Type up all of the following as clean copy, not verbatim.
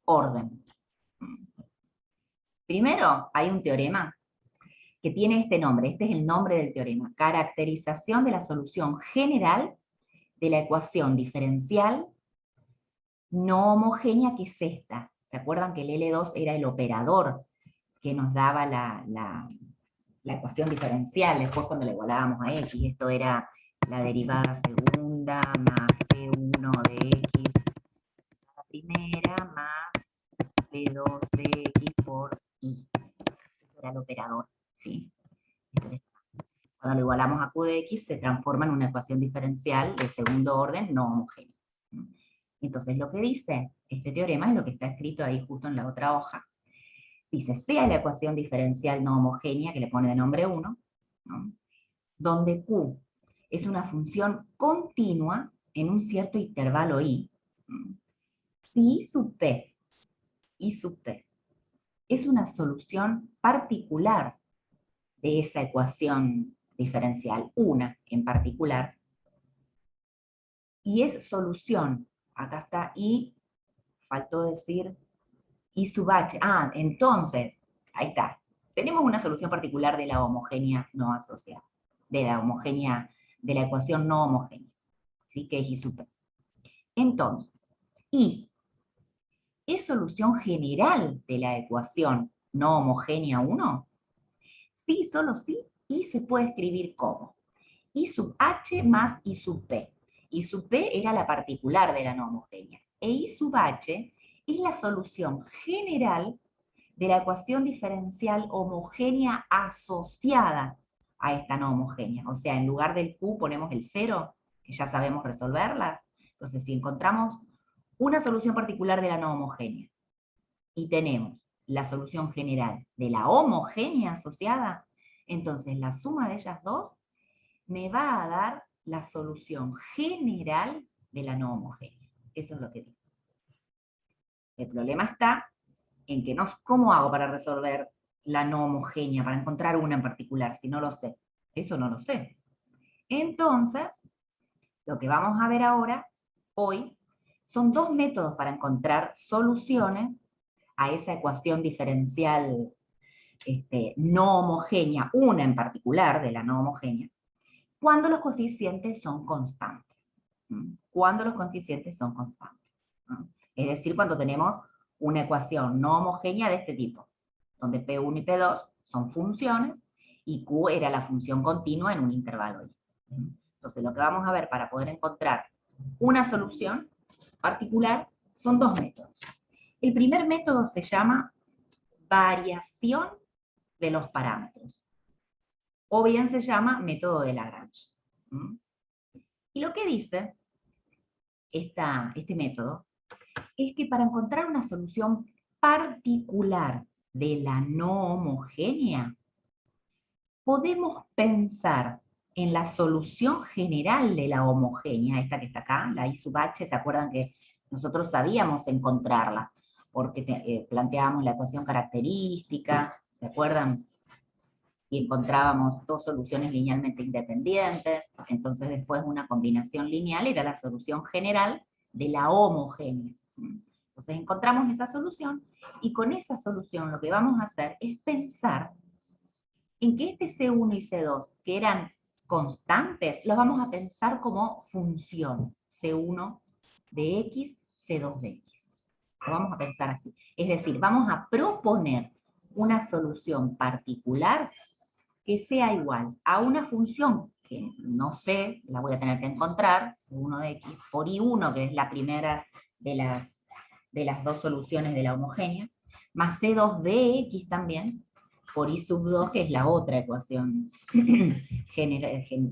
orden. Primero, hay un teorema que tiene este nombre, este es el nombre del teorema, caracterización de la solución general de la ecuación diferencial no homogénea, que es esta. ¿Se acuerdan que el L2 era el operador que nos daba la ecuación diferencial? Después cuando la igualábamos a x, esto era la derivada segunda más P1 de x a la primera más P2 de x por y. Eso era el operador, ¿sí? Entonces, cuando lo igualamos a q de x, se transforma en una ecuación diferencial de segundo orden no homogénea. Entonces, lo que dice este teorema es lo que está escrito ahí justo en la otra hoja. Dice, sea la ecuación diferencial no homogénea, que le pone de nombre 1, ¿no?, donde q es una función continua en un cierto intervalo i, si i sub p es una solución particular de esa ecuación diferencial, una en particular, y es solución, acá está i, faltó decir i sub h, entonces, ahí está, tenemos una solución particular de la homogénea no asociada, de la ecuación no homogénea, ¿sí?, que es i sub p. Entonces, i es solución general de la ecuación no homogénea 1, sí, solo sí, y se puede escribir como i sub h más i sub p. I sub p era la particular de la no homogénea, e i sub h es la solución general de la ecuación diferencial homogénea asociada a esta no homogénea. O sea, en lugar del q ponemos el 0, que ya sabemos resolverlas. Entonces, si encontramos una solución particular de la no homogénea y tenemos la solución general de la homogénea asociada, entonces la suma de ellas dos me va a dar la solución general de la no homogénea. Eso es lo que dice. El problema está en que no, ¿cómo hago para resolver la no homogénea, para encontrar una en particular, si no lo sé? Eso no lo sé. Entonces, lo que vamos a ver ahora, hoy, son dos métodos para encontrar soluciones a esa ecuación diferencial no homogénea, una en particular de la no homogénea, cuando los coeficientes son constantes. Cuando los coeficientes son constantes. Es decir, cuando tenemos una ecuación no homogénea de este tipo, donde P1 y P2 son funciones, y Q era la función continua en un intervalo I. Entonces, lo que vamos a ver para poder encontrar una solución particular son dos métodos. El primer método se llama variación de los parámetros, o bien se llama método de Lagrange. Y lo que dice este método es que para encontrar una solución particular de la no homogénea, podemos pensar en la solución general de la homogénea, esta que está acá, la I sub h, ¿se acuerdan que nosotros sabíamos encontrarla? Porque planteábamos la ecuación característica, ¿se acuerdan? Y encontrábamos dos soluciones linealmente independientes, entonces después una combinación lineal era la solución general de la homogénea. Entonces encontramos esa solución, y con esa solución lo que vamos a hacer es pensar en que este C1 y C2, que eran constantes, los vamos a pensar como funciones, C1 de X, C2 de X. Lo vamos a pensar así. Es decir, vamos a proponer una solución particular que sea igual a una función que no sé, la voy a tener que encontrar, C1 de X, por I1, que es la primera de las dos soluciones de la homogénea, más C2 de X también, por I sub 2, que es la otra ecuación,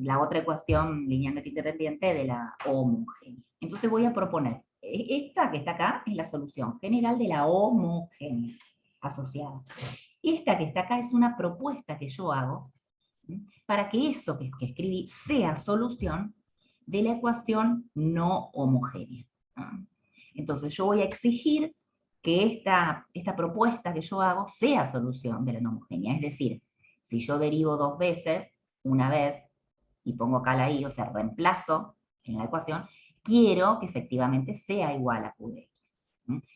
la otra ecuación linealmente independiente de la homogénea. Entonces voy a proponer, esta que está acá es la solución general de la homogénea asociada. Esta que está acá es una propuesta que yo hago para que eso que escribí sea solución de la ecuación no homogénea. Entonces yo voy a exigir que esta propuesta que yo hago sea solución de la no homogénea. Es decir, si yo derivo dos veces, una vez, y pongo acá la i, o sea, reemplazo en la ecuación, quiero que efectivamente sea igual a q de x.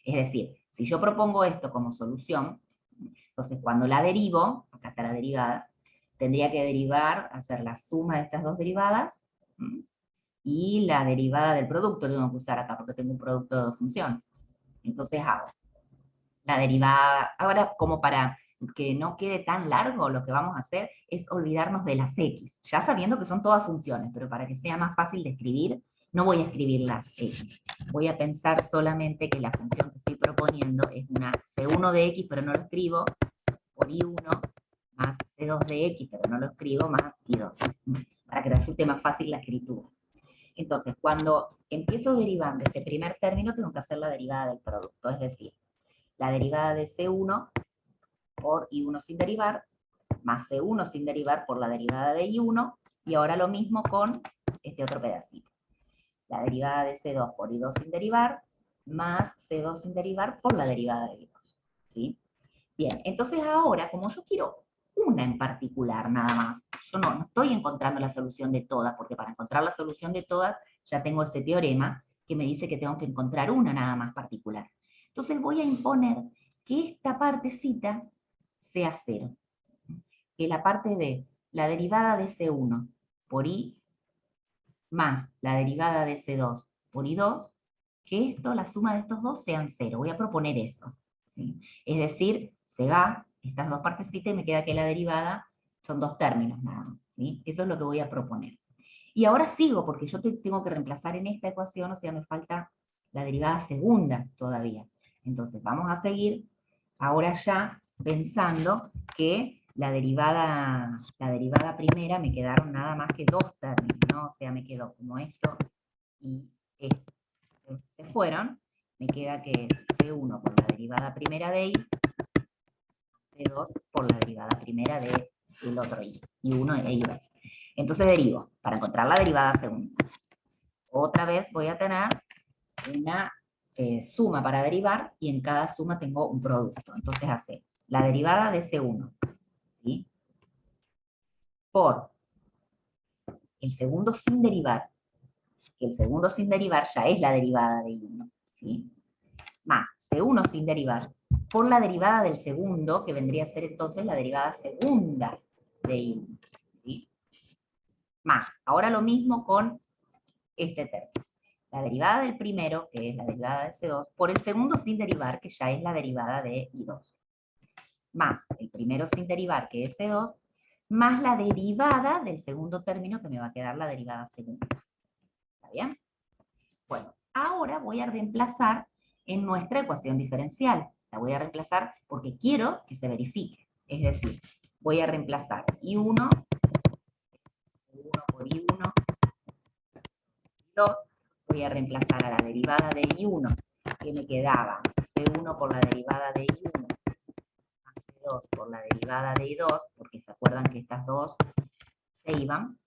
Es decir, Si yo propongo esto como solución, entonces cuando la derivo, acá está la derivada, tendría que derivar, hacer la suma de estas dos derivadas, y la derivada del producto tengo que usar acá, porque tengo un producto de dos funciones. Entonces hago la derivada, ahora como para que no quede tan largo, lo que vamos a hacer es olvidarnos de las x, ya sabiendo que son todas funciones, pero para que sea más fácil de escribir, no voy a escribir las x. Voy a pensar solamente que la función que estoy proponiendo es una c1 de x, pero no lo escribo, por i1, más c2 de x, pero no lo escribo, más i2, para que resulte más fácil la escritura. Entonces, cuando empiezo derivando este primer término, tengo que hacer la derivada del producto, es decir, la derivada de C1 por I1 sin derivar, más C1 sin derivar por la derivada de I1, y ahora lo mismo con este otro pedacito. La derivada de C2 por I2 sin derivar, más C2 sin derivar por la derivada de I2. ¿Sí? Bien, entonces ahora, como yo quiero una en particular nada más, yo no estoy encontrando la solución de todas, porque para encontrar la solución de todas ya tengo ese teorema que me dice que tengo que encontrar una nada más particular. Entonces voy a imponer que esta partecita sea 0. Que la parte de la derivada de C1 por I más la derivada de C2 por I2, que esto, la suma de estos dos sean 0. Voy a proponer eso. ¿Sí? Es decir, se va estas dos partecitas y me queda que la derivada son dos términos nada más. ¿Sí? Eso es lo que voy a proponer. Y ahora sigo, porque yo tengo que reemplazar en esta ecuación, o sea, me falta la derivada segunda todavía. Entonces, vamos a seguir ahora ya pensando que la derivada primera me quedaron nada más que dos términos, ¿no? O sea, me quedó como esto y esto. Se fueron, me queda que C1 por la derivada primera de I, C2 por la derivada primera de el otro I, I1 e I2. Entonces derivo, para encontrar la derivada segunda. Otra vez voy a tener una suma para derivar, y en cada suma tengo un producto. Entonces hacemos la derivada de C1, ¿sí? Por el segundo sin derivar, que el segundo sin derivar ya es la derivada de I1, ¿sí? Más C1 sin derivar, por la derivada del segundo, que vendría a ser entonces la derivada segunda de I1, ¿sí? Más, ahora lo mismo con este término. La derivada del primero, que es la derivada de C2, por el segundo sin derivar, que ya es la derivada de I2. Más el primero sin derivar, que es C2, más la derivada del segundo término, que me va a quedar la derivada segunda. ¿Está bien? Bueno, ahora voy a reemplazar en nuestra ecuación diferencial. La voy a reemplazar porque quiero que se verifique. Es decir, voy a reemplazar I1, por I1, 2, voy a reemplazar a la derivada de I1, que me quedaba C1 por la derivada de I1, más C2 por la derivada de I2, porque se acuerdan que estas dos se iban,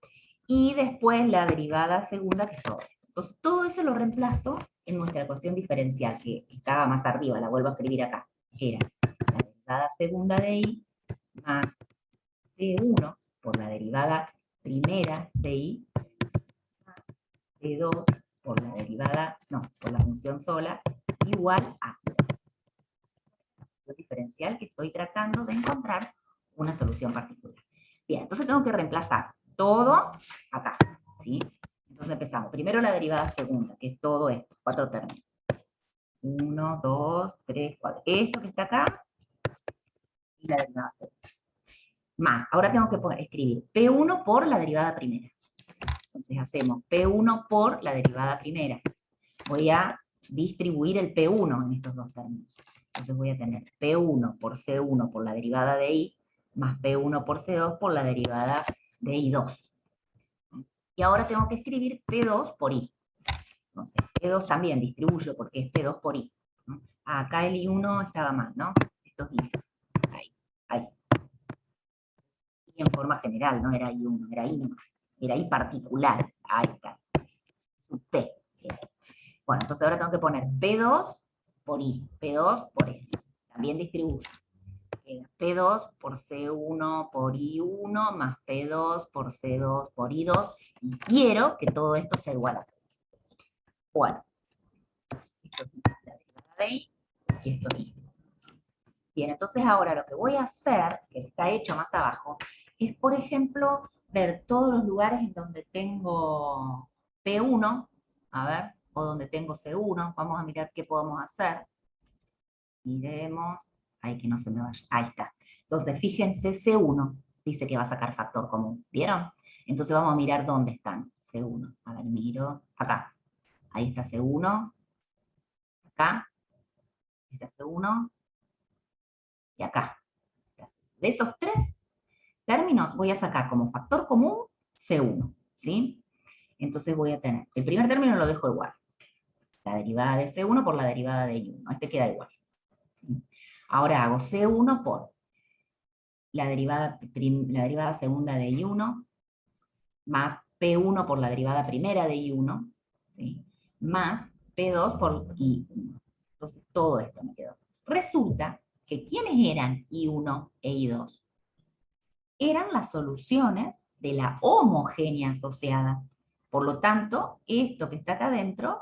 y después la derivada segunda, que es todo. Entonces todo eso lo reemplazo en nuestra ecuación diferencial, que estaba más arriba, la vuelvo a escribir acá, que era la derivada segunda de I, más C1 por la derivada primera de I, más C2 por la derivada, no, por la función sola, igual a la diferencial que estoy tratando de encontrar una solución particular. Bien, entonces tengo que reemplazar todo acá, ¿sí? Entonces empezamos. Primero la derivada segunda, que es todo esto, 4 términos. 1, 2, 3, 4. Esto que está acá, y la derivada segunda. Más, ahora tengo que escribir P1 por la derivada primera. Entonces hacemos P1 por la derivada primera. Voy a distribuir el P1 en estos dos términos. Entonces voy a tener P1 por C1 por la derivada de I, más P1 por C2 por la derivada de I2. Y ahora tengo que escribir P2 por I. Entonces, P2 también distribuyo porque es P2 por I. Acá el I1 estaba mal, ¿no? Esto es I. Ahí, ahí. Y en forma general, no era I1, era I nomás. Era I particular. Ahí está. Es un P. Bueno, entonces ahora tengo que poner P2 por I. P2 por I. También distribuyo. P2 por C1 por I1 más P2 por C2 por I2, y quiero que todo esto sea igual a 0. Bueno, esto es la derivada de I, y esto mismo. Bien, entonces ahora lo que voy a hacer, que está hecho más abajo, es, por ejemplo, ver todos los lugares en donde tengo P1, a ver, o donde tengo C1, vamos a mirar qué podemos hacer. Miremos, ay, que no se me vaya, ahí está. Entonces, fíjense, C1 dice que va a sacar factor común, ¿vieron? Entonces vamos a mirar dónde están, C1. A ver, miro, acá. Ahí está C1, acá, está C1, y acá. De esos tres términos voy a sacar como factor común C1, ¿sí? Entonces voy a tener, el primer término lo dejo igual, la derivada de C1 por la derivada de I1, este queda igual. ¿Sí? Ahora hago C1 por la derivada segunda de I1, más P1 por la derivada primera de I1, ¿sí? Más P2 por I1. Entonces todo esto me quedó. Resulta que ¿quiénes eran I1 e I2? Eran las soluciones de la homogénea asociada. Por lo tanto, esto que está acá adentro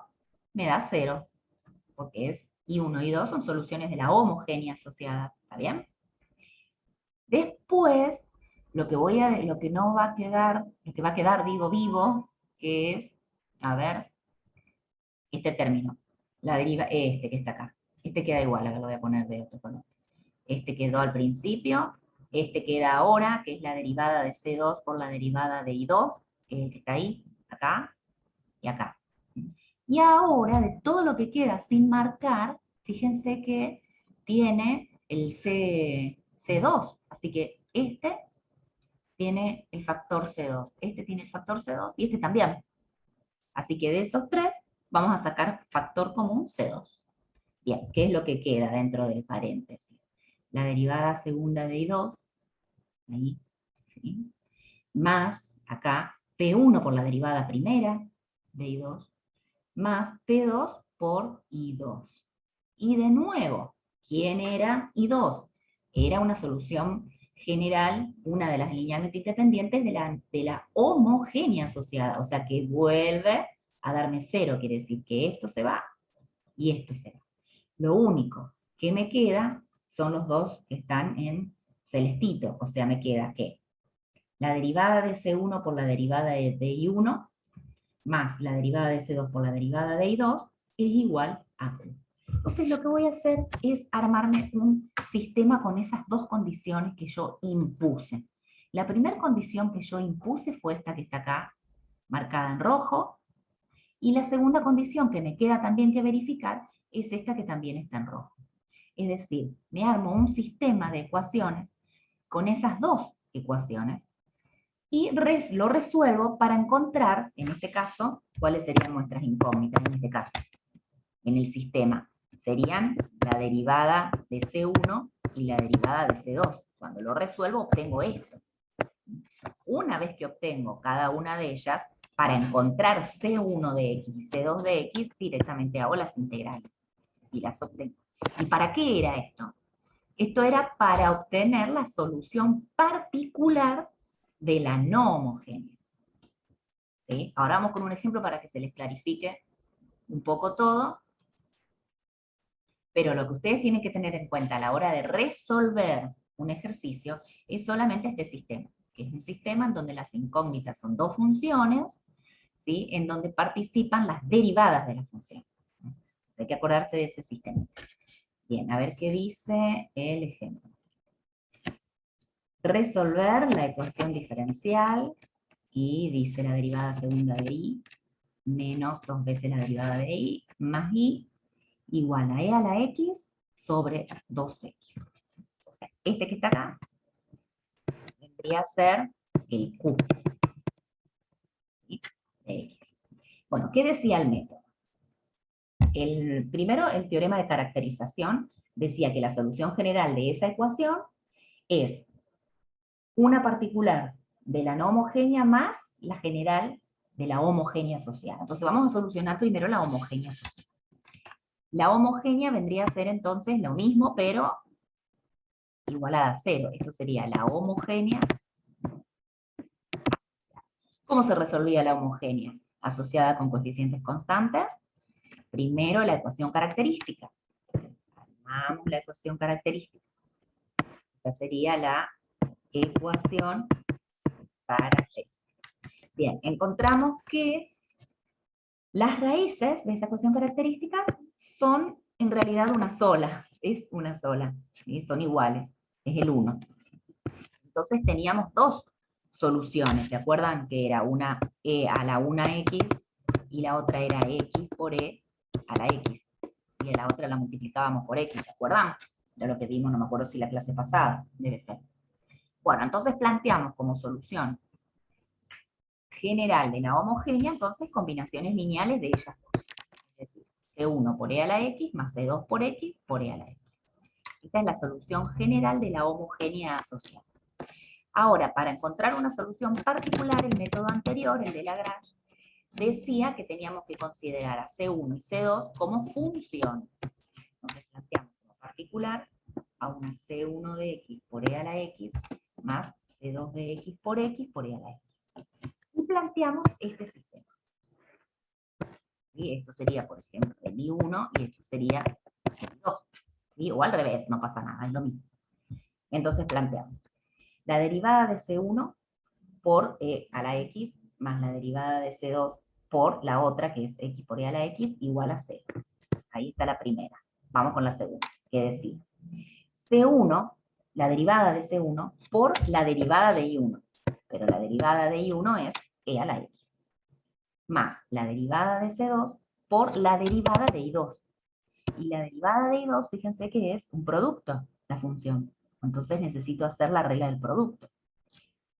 me da 0, porque es I1 y I2 son soluciones de la homogénea asociada. ¿Está bien? Después, lo que no va a quedar, lo que va a quedar, digo, vivo, que es, a ver, este término, la deriva, este que está acá. Este queda igual, acá lo voy a poner de otro color. Este quedó al principio, este queda ahora, que es la derivada de C2 por la derivada de I2, que es el que está ahí, acá y acá. Y ahora, de todo lo que queda sin marcar, fíjense que tiene el C2, así que este tiene el factor C2, este tiene el factor C2 y este también. Así que de esos tres vamos a sacar factor común C2. Bien, ¿qué es lo que queda dentro del paréntesis? La derivada segunda de I2, ahí, ¿sí? Más, acá, P1 por la derivada primera de I2, más P2 por I2. Y de nuevo, ¿quién era I2? Era una solución general, una de las linealmente independientes de la homogénea asociada, o sea que vuelve a darme 0, quiere decir que esto se va y esto se va. Lo único que me queda son los dos que están en celestito, o sea, me queda que la derivada de C1 por la derivada de I1 más la derivada de C2 por la derivada de I2 es igual a Q. Entonces lo que voy a hacer es armarme un sistema con esas dos condiciones que yo impuse. La primera condición que yo impuse fue esta que está acá, marcada en rojo, y la segunda condición que me queda también que verificar es esta que también está en rojo. Es decir, me armo un sistema de ecuaciones con esas dos ecuaciones y lo resuelvo para encontrar, en este caso, cuáles serían nuestras incógnitas en este caso, en el sistema. Serían la derivada de C1 y la derivada de C2. Cuando lo resuelvo obtengo esto. Una vez que obtengo cada una de ellas, para encontrar C1 de X y C2 de X, directamente hago las integrales y las obtengo. ¿Y para qué era esto? Esto era para obtener la solución particular de la no homogénea. ¿Sí? Ahora vamos con un ejemplo para que se les clarifique un poco todo, pero lo que ustedes tienen que tener en cuenta a la hora de resolver un ejercicio es solamente este sistema, que es un sistema en donde las incógnitas son dos funciones, ¿sí? En donde participan las derivadas de la función. Hay que acordarse de ese sistema. Bien, a ver qué dice el ejemplo. Resolver la ecuación diferencial, y dice la derivada segunda de y, menos 2 veces la derivada de y, más y, igual a e a la x sobre 2x. Este que está acá vendría a ser el q de x. Bueno, ¿qué decía el método? Primero, el teorema de caracterización decía que la solución general de esa ecuación es una particular de la no homogénea más la general de la homogénea asociada. Entonces vamos a solucionar primero la homogénea asociada. La homogénea vendría a ser entonces lo mismo, pero igualada a 0. Esto sería la homogénea. ¿Cómo se resolvía la homogénea? Asociada con coeficientes constantes. Primero la ecuación característica. llamamos la ecuación característica. Esta sería la ecuación característica. Bien, encontramos que las raíces de esta ecuación característica son en realidad una sola, es una sola, ¿sí? Son iguales, es el 1. Entonces teníamos dos soluciones, ¿se acuerdan? Que era una e a la 1x y la otra era x por e a la x. Y la otra la multiplicábamos por x, ¿se acuerdan? Era lo que vimos, no me acuerdo si la clase pasada, debe ser. Bueno, entonces planteamos como solución general de la homogénea, entonces combinaciones lineales de ellas dos. Es decir, C1 por e a la x más C2 por x por e a la x. Esta es la solución general de la homogénea asociada. Ahora, para encontrar una solución particular, el método anterior, el de Lagrange, decía que teníamos que considerar a C1 y C2 como funciones. Entonces planteamos como particular a una C1 de x por e a la x más C2 de x por e a la x. Y planteamos este sistema. ¿Sí? Esto sería, por ejemplo, el I1 y esto sería el I2. ¿Sí? O al revés, no pasa nada, es lo mismo. Entonces planteamos la derivada de C1 por e a la x más la derivada de C2 por la otra, que es x por e a la x, igual a 0. Ahí está la primera. Vamos con la segunda, que decía C1, la derivada de C1 por la derivada de I1. Pero la derivada de I1 es e a la x. Más la derivada de C2 por la derivada de I2. Y la derivada de I2, fíjense que es un producto, la función. Entonces necesito hacer la regla del producto.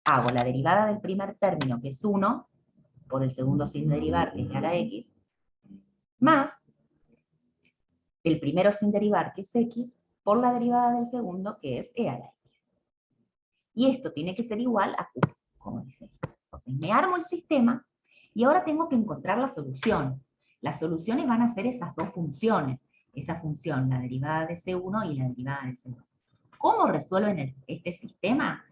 Hago la derivada del primer término, que es 1, por el segundo sin derivar, que es a la x, más el primero sin derivar, que es x, por la derivada del segundo, que es e a la x. Y esto tiene que ser igual a q, como dice. Entonces me armo el sistema y ahora tengo que encontrar la solución. Las soluciones van a ser esas dos funciones. Esa función, la derivada de C1 y la derivada de C2. ¿Cómo resuelven este sistema?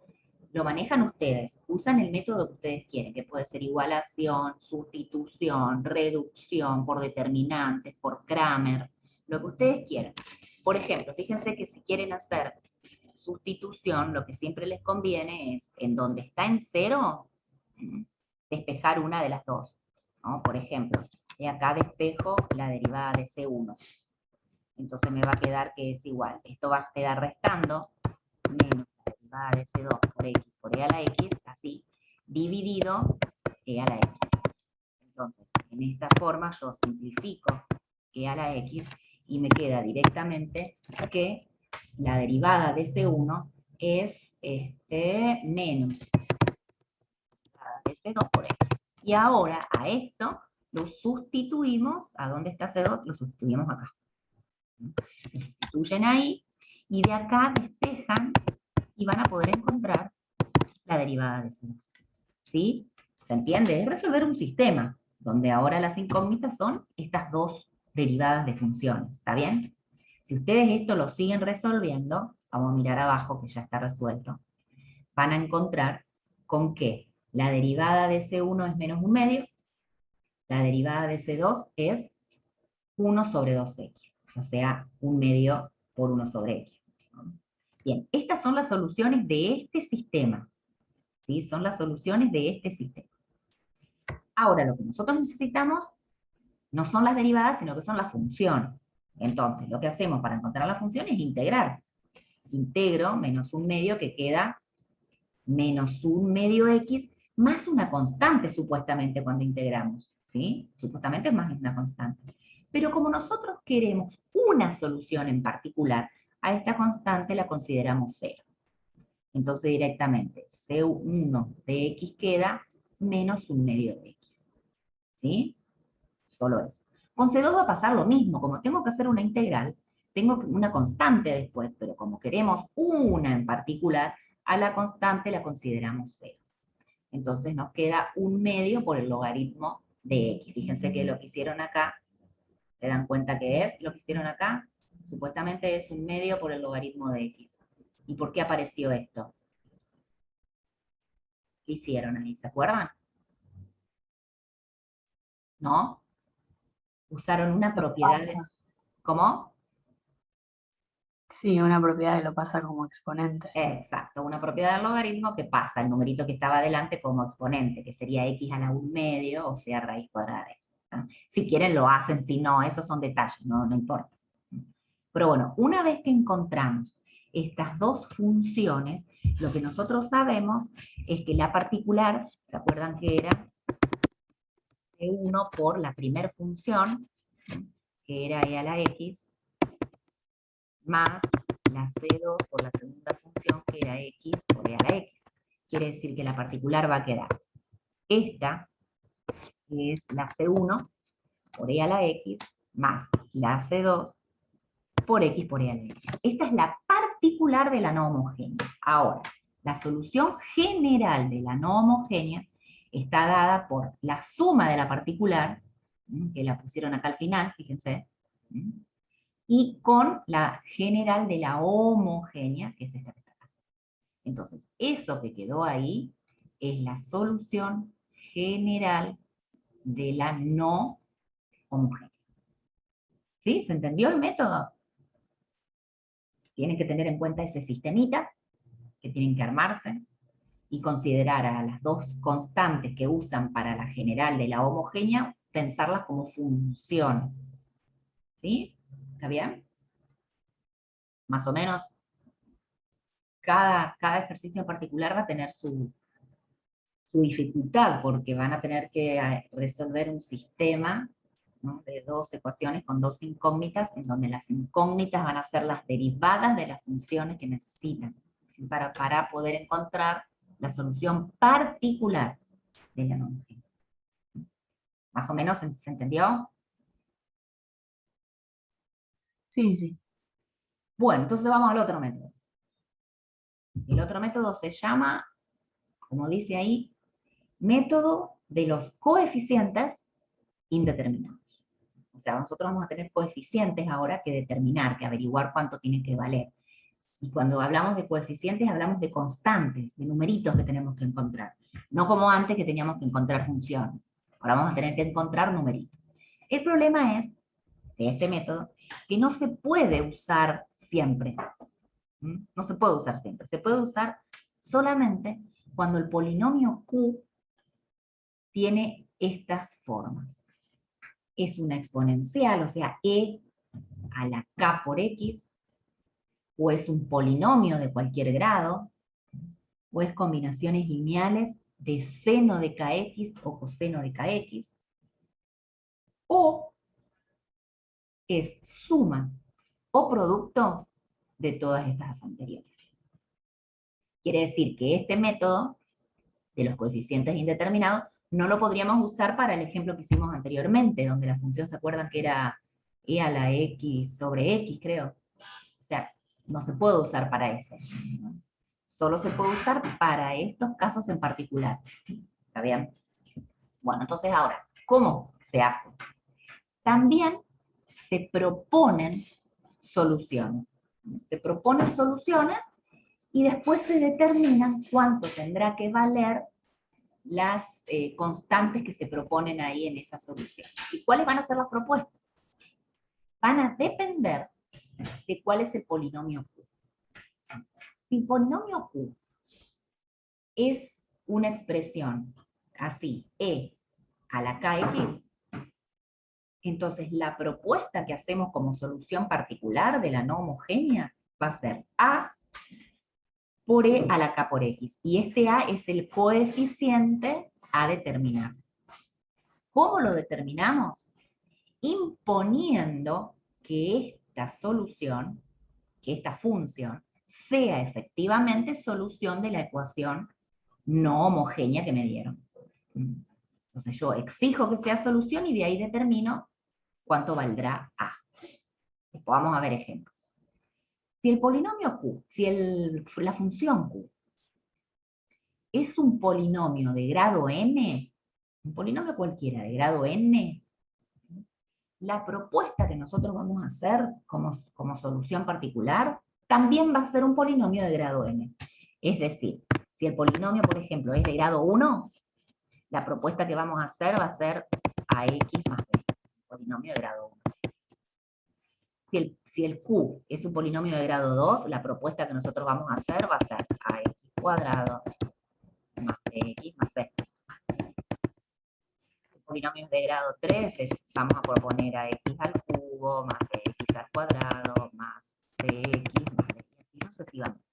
Lo manejan ustedes, usan el método que ustedes quieren, que puede ser igualación, sustitución, reducción por determinantes, por Kramer, lo que ustedes quieran. Por ejemplo, fíjense que si quieren hacer sustitución, lo que siempre les conviene es, en donde está en 0, despejar una de las dos, ¿no? Por ejemplo, de acá despejo la derivada de C1. Entonces me va a quedar que es igual. Esto va a quedar restando menos la derivada de C2 por x por e a la x, así, dividido e a la x. Entonces, en esta forma yo simplifico e a la x y me queda directamente que la derivada de C1 es menos la de C2 por x. Y ahora a esto lo sustituimos, ¿a dónde está C2? Lo sustituimos acá. Lo sustituyen ahí y de acá despejan y van a poder encontrar la derivada de C2. ¿Sí? ¿Se entiende? Es resolver un sistema, donde ahora las incógnitas son estas dos derivadas de funciones. ¿Está bien? Si ustedes esto lo siguen resolviendo, vamos a mirar abajo que ya está resuelto, van a encontrar con que la derivada de C1 es menos un medio, la derivada de C2 es 1 sobre 2x, o sea, un medio por 1 sobre x. Bien, estas son las soluciones de este sistema. ¿Sí? Son las soluciones de este sistema. Ahora, lo que nosotros necesitamos no son las derivadas, sino que son las funciones. Entonces, lo que hacemos para encontrar la función es integrar. Integro menos un medio que queda menos un medio x más una constante, supuestamente, cuando integramos. ¿Sí? Supuestamente es más una constante. Pero como nosotros queremos una solución en particular, a esta constante la consideramos 0. Entonces directamente C1 de x queda menos un medio de x. ¿Sí? Solo eso. Con C2 va a pasar lo mismo. Como tengo que hacer una integral, tengo una constante después, pero como queremos una en particular, a la constante la consideramos 0. Entonces nos queda un medio por el logaritmo de x. Fíjense que lo que hicieron acá, ¿se dan cuenta que es lo que hicieron acá? Supuestamente es un medio por el logaritmo de x. ¿Y por qué apareció esto? ¿Qué hicieron ahí? ¿Se acuerdan? ¿No? Usaron una propiedad de... ¿Cómo? Sí, una propiedad que lo pasa como exponente. Exacto, una propiedad del logaritmo que pasa el numerito que estaba adelante como exponente, que sería x a la 1/2, o sea, raíz cuadrada de x, ¿no? Si quieren lo hacen, si no, esos son detalles, no importa. Pero bueno, una vez que encontramos estas dos funciones, lo que nosotros sabemos es que la particular, ¿se acuerdan que era C1 por la primera función, que era e a la x, más la C2 por la segunda función, que era x por e a la x? Quiere decir que la particular va a quedar esta, que es la C1 por e a la x, más la C2 por x por e a la x. Esta es la particular de la no homogénea. Ahora, la solución general de la no homogénea está dada por la suma de la particular, que la pusieron acá al final, fíjense, y con la general de la homogénea, que es esta que está acá. Entonces, eso que quedó ahí es la solución general de la no homogénea. ¿Sí? ¿Se entendió el método? Tienen que tener en cuenta ese sistemita, que tienen que armarse, y considerar a las dos constantes que usan para la general de la homogénea, pensarlas como funciones. ¿Sí? ¿Está bien? Más o menos. Cada ejercicio en particular va a tener su dificultad, porque van a tener que resolver un sistema, ¿no?, de dos ecuaciones con dos incógnitas, en donde las incógnitas van a ser las derivadas de las funciones que necesitan, ¿sí?, para poder encontrar la solución particular de la no homogénea. ¿Más o menos se entendió? Sí, sí. Bueno, entonces vamos al otro método. El otro método se llama, como dice ahí, método de los coeficientes indeterminados. O sea, nosotros vamos a tener coeficientes ahora que determinar, que averiguar cuánto tienen que valer. Y cuando hablamos de coeficientes, hablamos de constantes, de numeritos que tenemos que encontrar. No como antes que teníamos que encontrar funciones. Ahora vamos a tener que encontrar numeritos. El problema es, de este método, que no se puede usar siempre. No se puede usar siempre. Se puede usar solamente cuando el polinomio Q tiene estas formas. Es una exponencial, o sea, e a la k por x, o es un polinomio de cualquier grado, o es combinaciones lineales de seno de kx o coseno de kx, o es suma o producto de todas estas anteriores. Quiere decir que este método de los coeficientes indeterminados no lo podríamos usar para el ejemplo que hicimos anteriormente, donde la función, ¿se acuerdan que era e a la x sobre x, creo? O sea, no se puede usar para ese, ¿no? Solo se puede usar para estos casos en particular. ¿Está bien? Bueno, entonces ahora, ¿cómo se hace? También se proponen soluciones. Se proponen soluciones y después se determinan cuánto tendrá que valer las constantes que se proponen ahí en esa solución. ¿Y cuáles van a ser las propuestas? Van a depender de cuál es el polinomio Q. Si el polinomio Q es una expresión así, e a la kx, entonces la propuesta que hacemos como solución particular de la no homogénea va a ser a por e a la k por x. Y este a es el coeficiente a determinar. ¿Cómo lo determinamos? Imponiendo que esta solución, que esta función, sea efectivamente solución de la ecuación no homogénea que me dieron. Entonces yo exijo que sea solución y de ahí determino cuánto valdrá A. Después vamos a ver ejemplos. Si el polinomio Q, la función Q, es un polinomio de grado n, un polinomio cualquiera de grado n, la propuesta que nosotros vamos a hacer como solución particular también va a ser un polinomio de grado n. Es decir, si el polinomio, por ejemplo, es de grado 1, la propuesta que vamos a hacer va a ser ax más b, polinomio de grado 1. si el Q es un polinomio de grado 2, la propuesta que nosotros vamos a hacer va a ser ax cuadrado más bx más c. Polinomios de grado 3, vamos a proponer a x al cubo más bx al cuadrado más cx más b, y así sucesivamente.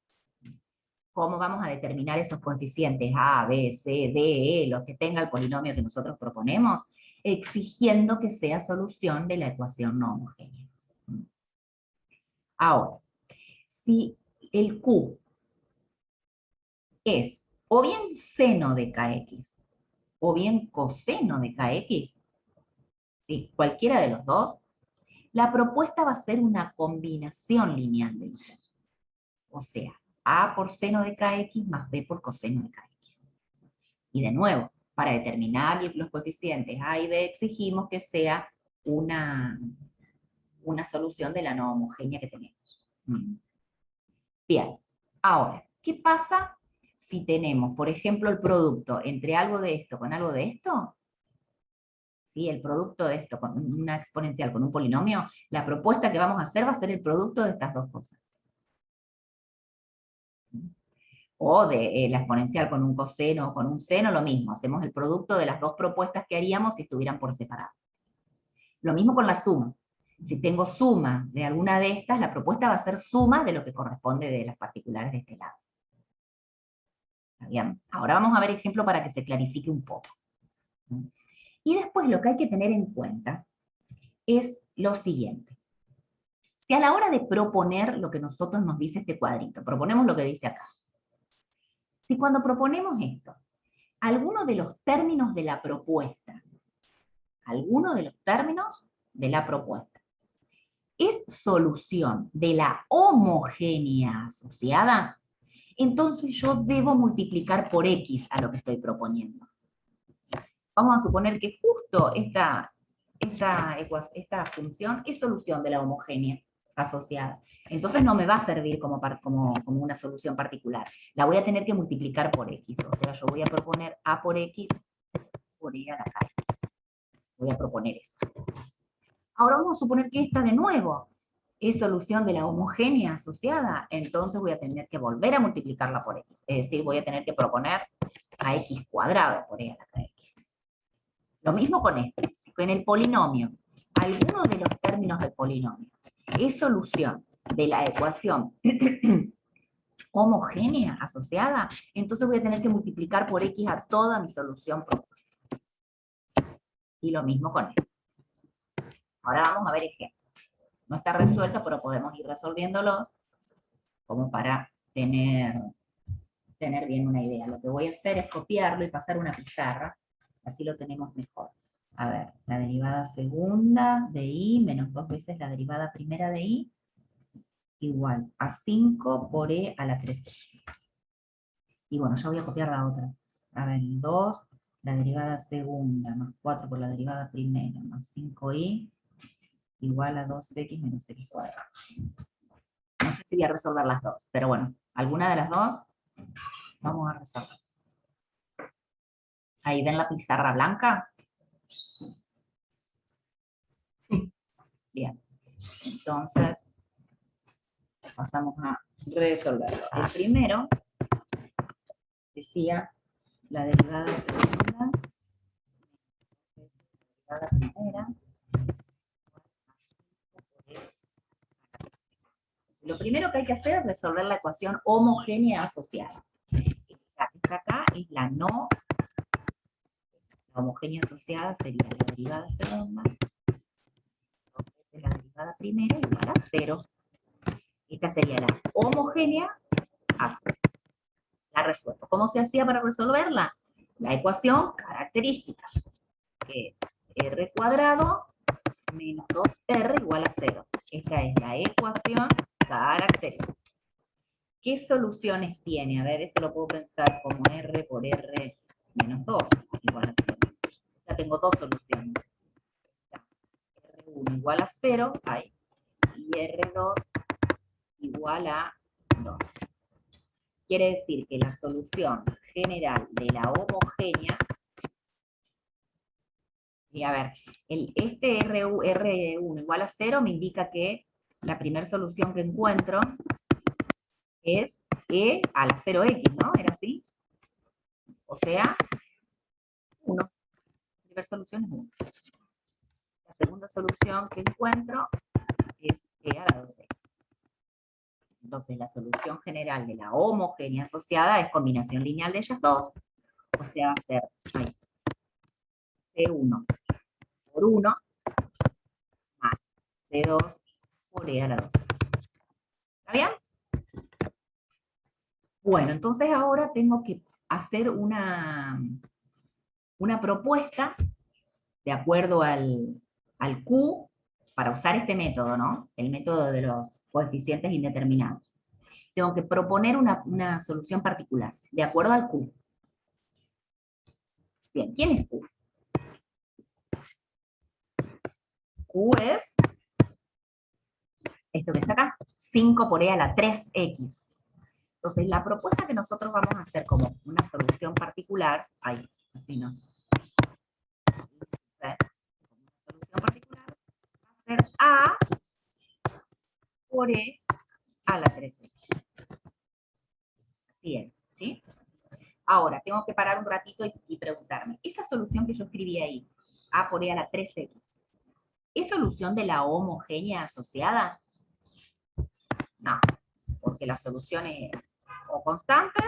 ¿Cómo vamos a determinar esos coeficientes A, B, C, D, E, los que tenga el polinomio que nosotros proponemos? Exigiendo que sea solución de la ecuación no homogénea. Ahora, si el Q es o bien seno de kx, o bien coseno de kx, ¿sí? Cualquiera de los dos, la propuesta va a ser una combinación lineal de los dos. O sea, A por seno de kx más B por coseno de kx. Y de nuevo, para determinar los coeficientes A y B exigimos que sea una solución de la no homogénea que tenemos. Bien, ahora, ¿qué pasa si tenemos, por ejemplo, el producto entre algo de esto con algo de esto? ¿Sí? El producto de esto con una exponencial con un polinomio, la propuesta que vamos a hacer va a ser el producto de estas dos cosas. O de la exponencial con un coseno o con un seno, lo mismo, hacemos el producto de las dos propuestas que haríamos si estuvieran por separado. Lo mismo con la suma. Si tengo suma de alguna de estas, la propuesta va a ser suma de lo que corresponde de las particulares de este lado. ¿Está bien? Ahora vamos a ver ejemplo para que se clarifique un poco. Y después lo que hay que tener en cuenta es lo siguiente. Si a la hora de proponer lo que nosotros nos dice este cuadrito, proponemos lo que dice acá. Si cuando proponemos esto, alguno de los términos de la propuesta, es solución de la homogénea asociada, entonces yo debo multiplicar por x a lo que estoy proponiendo. Vamos a suponer que justo esta función es solución de la homogénea asociada. Entonces no me va a servir como una solución particular. La voy a tener que multiplicar por x. O sea, yo voy a proponer a por x por e a la k. Voy a proponer eso. Ahora vamos a suponer que esta de nuevo es solución de la homogénea asociada. Entonces voy a tener que volver a multiplicarla por x. Es decir, voy a tener que proponer a x cuadrado por e a la kx. Lo mismo con este. Si en el polinomio, alguno de los términos del polinomio es solución de la ecuación homogénea asociada, entonces voy a tener que multiplicar por x a toda mi solución propuesta. Y lo mismo con esto. Ahora vamos a ver ejemplos. No está resuelto, pero podemos ir resolviéndolos como para tener bien una idea. Lo que voy a hacer es copiarlo y pasar una pizarra. Así lo tenemos mejor. A ver, la derivada segunda de y menos 2 veces la derivada primera de y igual a 5 por e a la 3x. Y bueno, yo voy a copiar la otra. A ver, 2, la derivada segunda, más 4 por la derivada primera, más 5y, igual a 2x menos x cuadrado. No sé si voy a resolver las dos, pero bueno, alguna de las dos vamos a resolver. Ahí ven la pizarra blanca. Bien, entonces pasamos a resolverlo. El primero decía la derivada segunda, la derivada primera. Lo primero que hay que hacer es resolver la ecuación homogénea asociada. Esta acá es la no. La homogénea asociada sería la derivada segunda, la derivada primera igual a 0. Esta sería la homogénea asociada. La resuelvo. ¿Cómo se hacía para resolverla? La ecuación característica, que es r cuadrado menos 2r igual a 0. Esta es la ecuación característica. ¿Qué soluciones tiene? A ver, esto lo puedo pensar como r por r menos 2 igual a 0. O sea, tengo dos soluciones. R1 igual a 0, ahí, y R2 igual a 2. Quiere decir que la solución general de la homogénea, y a ver, este R1 igual a 0 me indica que la primera solución que encuentro es E a la 0x, ¿no? ¿Era así? O sea, 1. La primera solución es 1. La segunda solución que encuentro es E a la 2x. Entonces, la solución general de la homogénea asociada es combinación lineal de ellas dos. O sea, va a ser ahí, C1 por 1 más C2 por E a la 2. ¿Está bien? Bueno, entonces ahora tengo que hacer una propuesta de acuerdo al Q para usar este método, ¿no? El método de los coeficientes indeterminados. Tengo que proponer una solución particular, de acuerdo al Q. Bien, ¿quién es Q? Q es esto que está acá, 5 por E a la 3x. Entonces, la propuesta que nosotros vamos a hacer como una solución particular, ahí, así no. Una solución particular va a ser A por E a la 3x. Así es, ¿sí? Ahora, tengo que parar un ratito y preguntarme, esa solución que yo escribí ahí, A por E a la 3x, ¿es solución de la homogénea asociada? No, porque las soluciones o constantes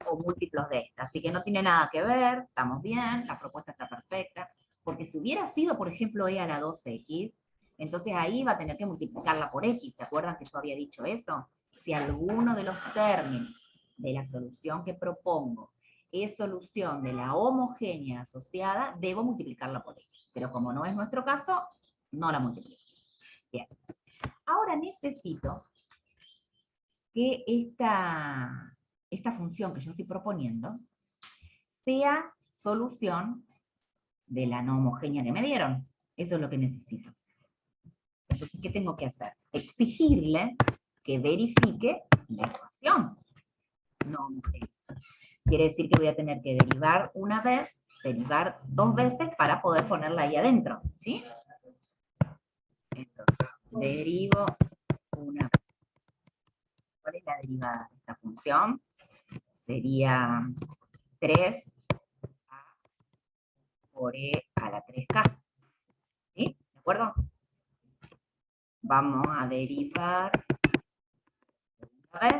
o múltiplos de esta. Así que no tiene nada que ver, estamos bien, la propuesta está perfecta, porque si hubiera sido, por ejemplo, E a la 2x, entonces ahí va a tener que multiplicarla por x. ¿Se acuerdan que yo había dicho eso? Si alguno de los términos de la solución que propongo es solución de la homogénea asociada, debo multiplicarla por x. Pero como no es nuestro caso, no la multiplico. Bien. Ahora necesito que esta función que yo estoy proponiendo sea solución de la no homogénea que me dieron. Eso es lo que necesito. Entonces, ¿qué tengo que hacer? Exigirle que verifique la ecuación no homogénea. Quiere decir que voy a tener que derivar una vez, derivar dos veces para poder ponerla ahí adentro, ¿sí? Entonces, derivo una vez. ¿Cuál es la derivada de esta función? Sería 3 por E a la 3K. ¿Sí? ¿De acuerdo? Vamos a derivar segunda vez.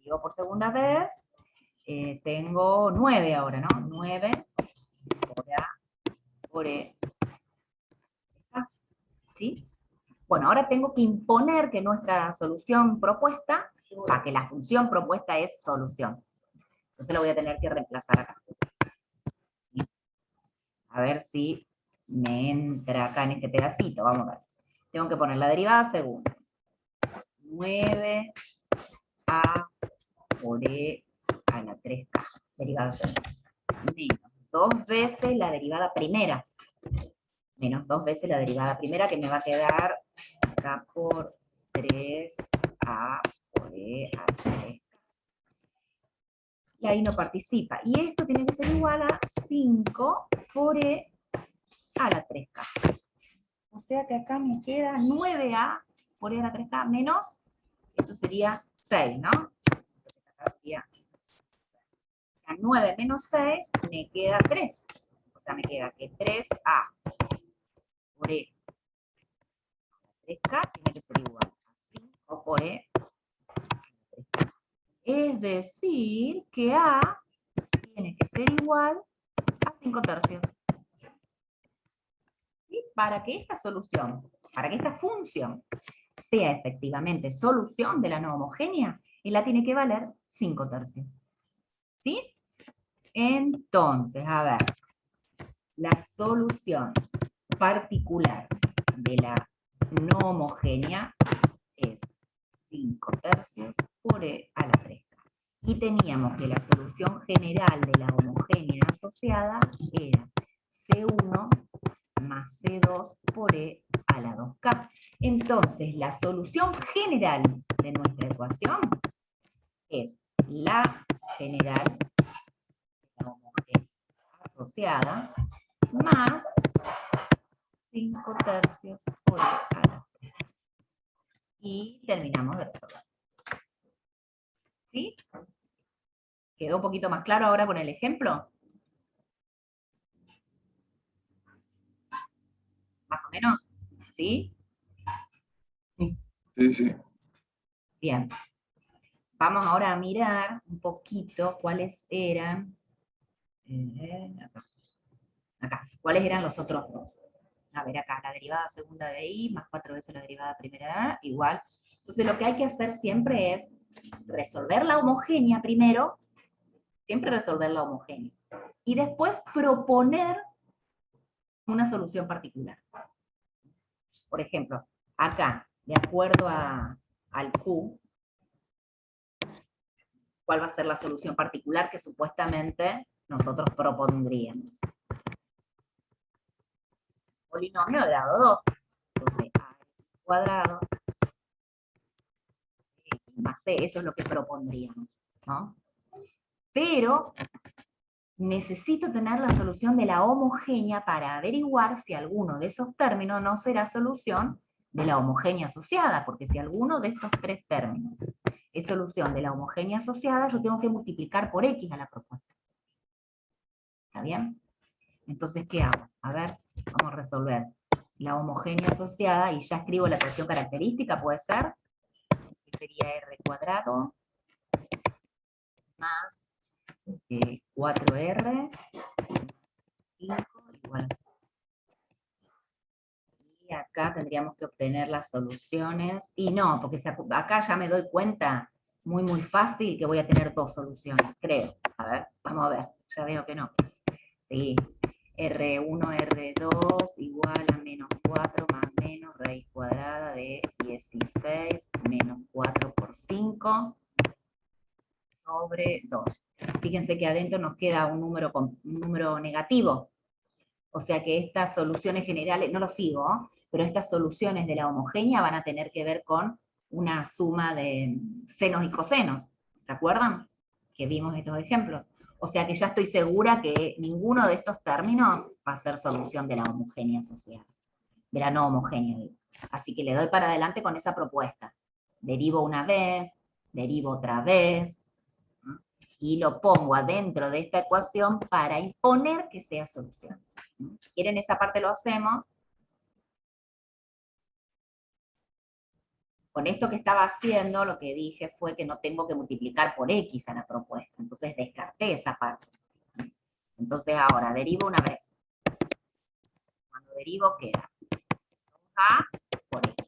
Digo por segunda vez. Tengo 9 ahora, ¿no? 9 por A por E. ¿Sí? Bueno, ahora tengo que imponer que nuestra solución propuesta, para que la función propuesta es solución. Entonces lo voy a tener que reemplazar acá. ¿Sí? A ver si me entra acá en este pedacito. Vamos a ver. Tengo que poner la derivada segunda. 9A por E a la 3K. Derivada segunda. Menos 2 veces la derivada primera. Menos 2 veces la derivada primera, que me va a quedar acá por 3A por E a 3K. Y ahí no participa. Y esto tiene que ser igual a 5 por E a la 3K. O sea que acá me queda 9A por E a la 3K menos, esto sería 6, ¿no? Acá sería, o sea, 9 menos 6 me queda 3. O sea, me queda que 3A por E a la 3K tiene que ser igual a 5 por E a la 3K. Es decir, que A tiene que ser igual a 5 tercios. ¿Sí? Para que esta solución, para que esta función sea efectivamente solución de la no homogénea, la tiene que valer 5 tercios. ¿Sí? Entonces, a ver, la solución particular de la no homogénea es 5 tercios por E a la 3K. Y teníamos que la solución general de la homogénea asociada era C1 más C2 por E a la 2K. Entonces, la solución general de nuestra ecuación es la general de la homogénea asociada más 5 tercios por por E a. Y terminamos de resolver. ¿Sí? ¿Quedó un poquito más claro ahora con el ejemplo? ¿Más o menos? ¿Sí? Sí, sí. Bien. Vamos ahora a mirar un poquito cuáles eran. Acá. ¿Cuáles eran los otros dos? A ver acá, la derivada segunda de I más 4 veces la derivada primera de A, igual. Entonces lo que hay que hacer siempre es resolver la homogénea primero, siempre resolver la homogénea, y después proponer una solución particular. Por ejemplo, acá, de acuerdo al Q, ¿cuál va a ser la solución particular que supuestamente nosotros propondríamos? Polinomio de grado 2. Entonces, A cuadrado más C, eso es lo que propondríamos, ¿no? Pero necesito tener la solución de la homogénea para averiguar si alguno de esos términos no será solución de la homogénea asociada, porque si alguno de estos tres términos es solución de la homogénea asociada, yo tengo que multiplicar por X a la propuesta. ¿Está bien? Entonces, ¿qué hago? A ver, vamos a resolver la homogénea asociada, y ya escribo la ecuación característica, puede ser, que sería R cuadrado más 4R 5 igual. Y acá tendríamos que obtener las soluciones, y no, porque acá ya me doy cuenta, muy fácil, que voy a tener dos soluciones, creo. A ver, vamos a ver, ya veo que no. Sí, R1, R2 igual a menos 4 más menos raíz cuadrada de 16 menos 4 por 5 sobre 2. Fíjense que adentro nos queda un número negativo. O sea que estas soluciones generales, no lo sigo, ¿eh? Pero estas soluciones de la homogénea van a tener que ver con una suma de senos y cosenos. ¿Se acuerdan? Que vimos estos ejemplos. O sea que ya estoy segura que ninguno de estos términos va a ser solución de la homogénea asociada. De la no homogénea, digo. Así que le doy para adelante con esa propuesta. Derivo una vez, derivo otra vez, y lo pongo adentro de esta ecuación para imponer que sea solución. Si quieren esa parte lo hacemos. Con esto que estaba haciendo, lo que dije fue que no tengo que multiplicar por X a la propuesta. Entonces descarté esa parte. Entonces ahora derivo una vez. Cuando derivo queda A por X.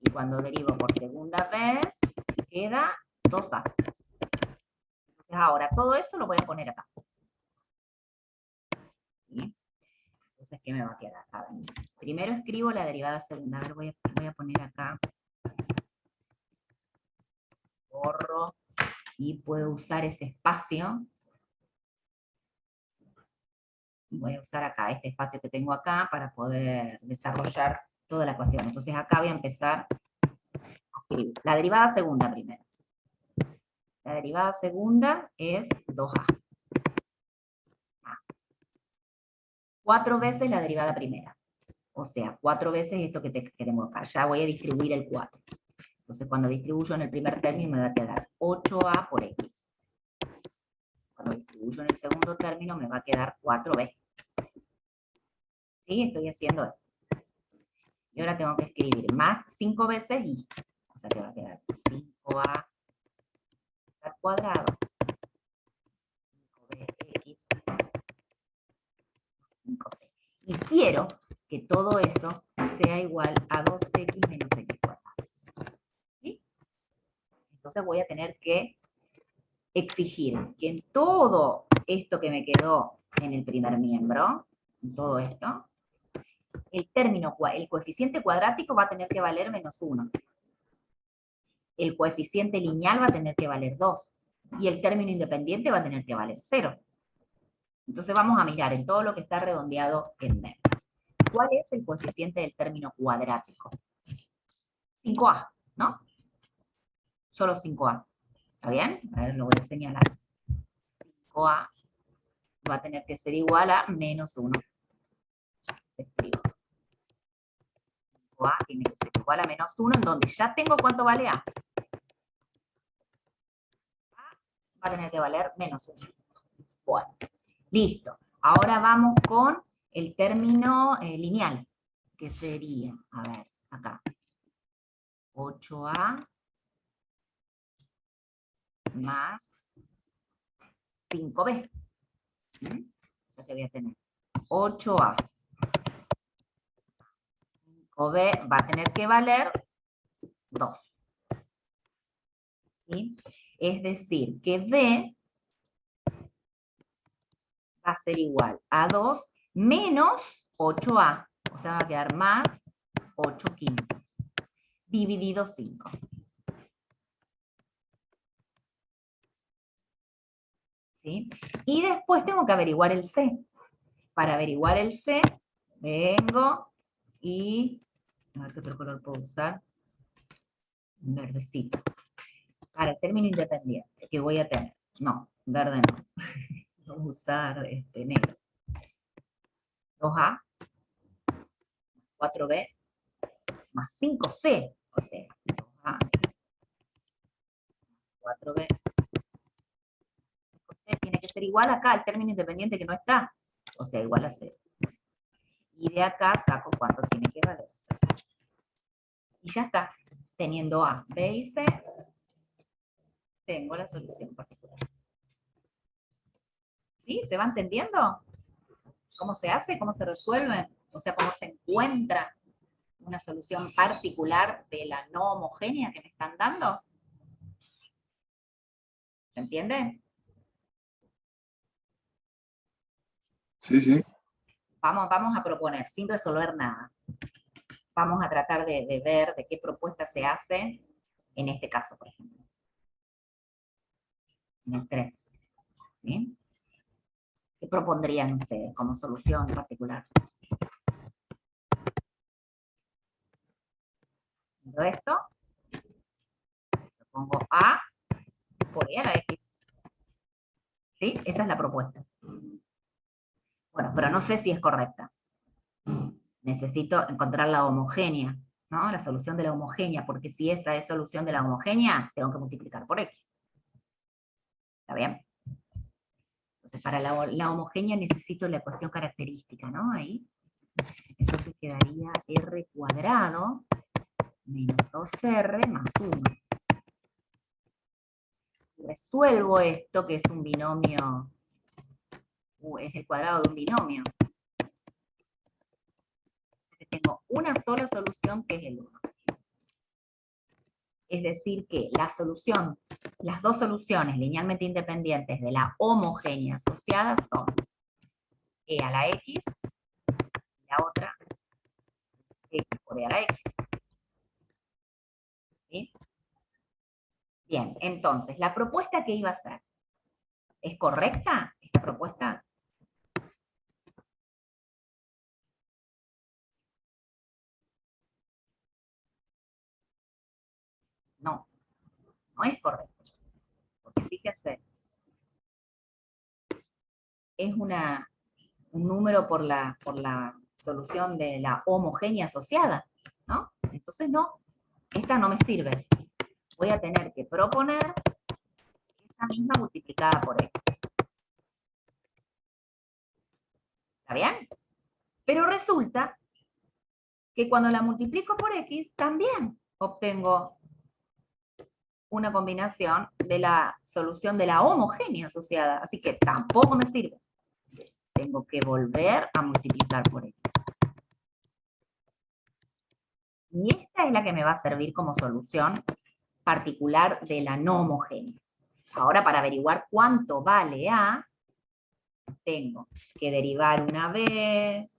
Y cuando derivo por segunda vez, queda 2A. Entonces ahora todo eso lo voy a poner acá. ¿Sí? Entonces, ¿qué me va a quedar? A ver, primero escribo la derivada segunda. A ver, voy a poner acá. Borro. Y puedo usar ese espacio. Voy a usar acá, este espacio que tengo acá, para poder desarrollar toda la ecuación. Entonces acá voy a empezar a escribir. La derivada segunda primero. La derivada segunda es 2A. 4 veces la derivada primera. O sea, 4 veces esto que tengo acá. Ya voy a distribuir el 4. Entonces cuando distribuyo en el primer término me va a quedar 8A por X. Cuando distribuyo en el segundo término me va a quedar 4B. ¿Sí? Estoy haciendo esto. Y ahora tengo que escribir más 5 veces Y. O sea que va a quedar 5A al cuadrado. 5BX. 5C. Y quiero que todo eso sea igual a 2X menos X cuadrado. ¿Sí? Entonces voy a tener que exigir que en todo esto que me quedó en el primer miembro, en todo esto, el coeficiente cuadrático va a tener que valer menos 1. El coeficiente lineal va a tener que valer 2. Y el término independiente va a tener que valer 0. Entonces vamos a mirar en todo lo que está redondeado en medio. ¿Cuál es el coeficiente del término cuadrático? 5A, ¿no? Solo 5A. ¿Está bien? A ver, lo voy a señalar. 5A va a tener que ser igual a menos 1. Escribo. A tiene que ser igual a menos 1, en donde ya tengo cuánto vale A. A va a tener que valer menos 1. Bueno, listo. Ahora vamos con el término lineal, que sería, a ver, acá, 8A más 5B. O sea que voy a tener 8A. 5B va a tener que valer 2. ¿Sí? Es decir, que B va a ser igual a 2 menos 8A. O sea, va a quedar más 8 quintos. Dividido 5. ¿Sí? Y después tengo que averiguar el C. Para averiguar el C, vengo y... A ver qué otro color puedo usar. Un verdecito. Para el término independiente que voy a tener. No, verde no. Vamos a usar negro. 2A, 4B, más 5C. O sea, 2A, 4B, 5C tiene que ser igual acá al término independiente que no está. O sea, igual a 0. Y de acá saco cuánto tiene que valer. Y ya está. Teniendo A, B y C, tengo la solución particular. ¿Sí? ¿Se va entendiendo? ¿Cómo se hace? ¿Cómo se resuelve? O sea, ¿cómo se encuentra una solución particular de la no homogénea que me están dando? ¿Se entiende? Sí, sí. Vamos a proponer, sin resolver nada. Vamos a tratar de ver de qué propuesta se hace en este caso, por ejemplo. En el 3. ¿Sí? ¿Qué propondrían ustedes como solución particular? Pero esto, lo pongo A por E a la X. ¿Sí? Esa es la propuesta. Bueno, pero no sé si es correcta. Necesito encontrar la homogénea, ¿no? La solución de la homogénea, porque si esa es solución de la homogénea, tengo que multiplicar por X. ¿Está bien? Entonces, para la homogénea necesito la ecuación característica, ¿no? Ahí. Entonces quedaría R cuadrado menos 2R más 1. Resuelvo esto, que es un binomio, es el cuadrado de un binomio. Tengo una sola solución, que es el 1. Es decir que la solución, las dos soluciones linealmente independientes de la homogénea asociada son E a la X y la otra X por E a la X. ¿Sí? Bien, entonces, la propuesta que iba a hacer, ¿es correcta esta propuesta? No, no es correcta. Porque fíjense, es un número por la solución de la homogénea asociada, ¿no? Entonces no, esta no me sirve. Voy a tener que proponer esa misma multiplicada por X. ¿Está bien? Pero resulta que cuando la multiplico por X, también obtengo una combinación de la solución de la homogénea asociada. Así que tampoco me sirve. Tengo que volver a multiplicar por X. Y esta es la que me va a servir como solución particular de la no homogénea. Ahora, para averiguar cuánto vale A, tengo que derivar una vez,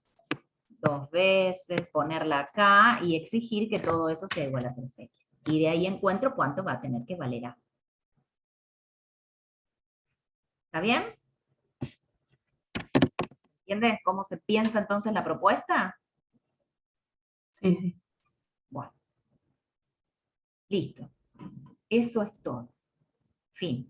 2 veces, ponerla acá y exigir que todo eso sea igual a 3x. Y de ahí encuentro cuánto va a tener que valer A. ¿Está bien? ¿Entiendes cómo se piensa entonces la propuesta? Sí, sí. Bueno. Listo. Eso es todo. Fin.